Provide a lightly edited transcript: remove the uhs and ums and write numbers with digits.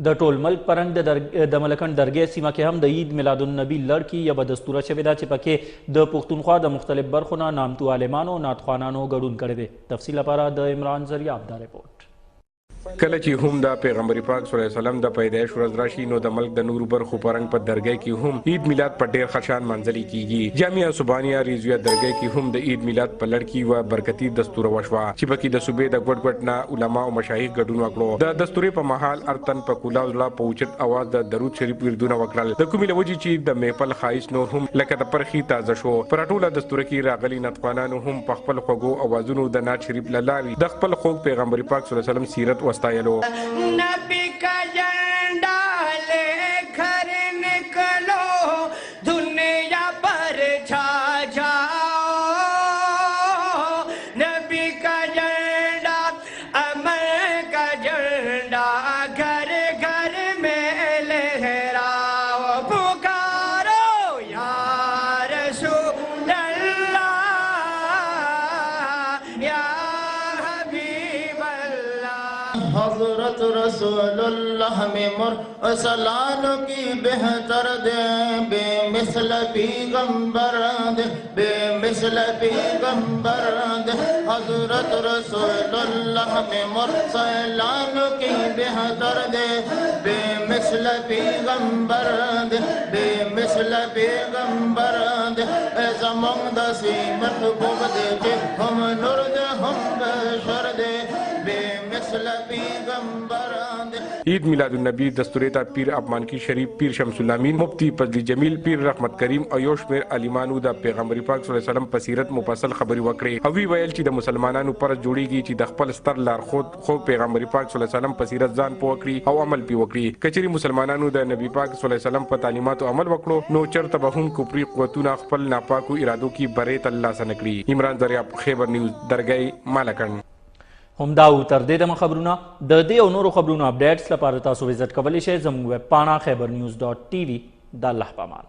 د ټول ملک پرنګ د ملکن درګۍ سیمه کې هم د عید میلاد النبی لړ یا به دستوره شوې ده چې پکې د پښتونخوا د مختلف برخو نه نامتو عالمانو او نعتخوانانو ګډون کړی دی. تفصیل لپاره د عمران زریاب دا رپورټ. کله چې هم د پیغمبر پاک صلی الله علیه وسلم د پیدایش ورځ راشي نو د ملک د نورو برخو پرنګ په درګۍ کې هم عید میلاد په ډیر خشان منځلي کیږي. جامعه سبحانیه ریزویه درګۍ کې هم د عید میلاد په لړ کې و برکتی دستور وشوه چې پکې د صوبې د ګډ ګډ نه علما او مشایخ ګډون وکړو. د دستوري په محل ارتن په کولا ولا په اوچت اواز د درود شریف وردونه وکړل. د کومې لوجي چې د میپل خایس نور هم لکه د پرخي تازه شو. پر ټوله دستور کې راغلي نطفانانو هم په خپل خوګو اوازونو د نعت شریف لاري د خپل خوږ پیغمبر پاک صلی الله علیه وسلم سیرت وستایلو. नबी का झंडा लेकर निकलो दुनिया पर छा जाओ. नबी का झंडा अमर का झंडा घर घर में लहराओ. पुकारो या रसूल अल्लाह या हबीब अल्लाह. हजरत रसूलुल्लाह में मुरसलानों की बेहतर दे बेमिसल पैगंबर दे बेमिसल पैगंबर दे. हजरत रसूलुल्लाह में मुरसलानों की बेहतर दे बेमिसल पैगंबर दे बेमिसल पैगंबर दे. ज़मां दसी महबूब दे के हम नूर दे हम बशर दे बेमिसल पैगंबर दे. عید میلاد النبی دستوري ته پیر افمانکی شریف، پیر شمس الامین، مفتی فضلی جمیل، پیر رحمت کریم او یو شمېر عالمانو د پیغمبر پاک صلی الله علیه وسلم په سیرت مفصل خبري وکړې او وی ویل چې د مسلمانانو پر جوړیږي چې د خپل ستر لار خو پیغمبر پاک صلی الله علیه وسلم په سیرت ځان پوه کړي او عمل پی وکړي. کچري مسلمانانو د نبی پاک صلی الله علیه وسلم په تعلیماتو عمل وکړو نو چرته به هم کفري قوتونه خپل ناپاکو ارادو کې بریت الله سره نکړي. عمران دریاب، خیبر نیوز، درګۍ مالکن. هم دا و تر دې دمه خبرونه د دې او نورو خبرونو اپډیټس لپاره تاسو وزټ کولی شئ زموږ ویب پاڼه خیبر نیوز.tv. د الله په امان.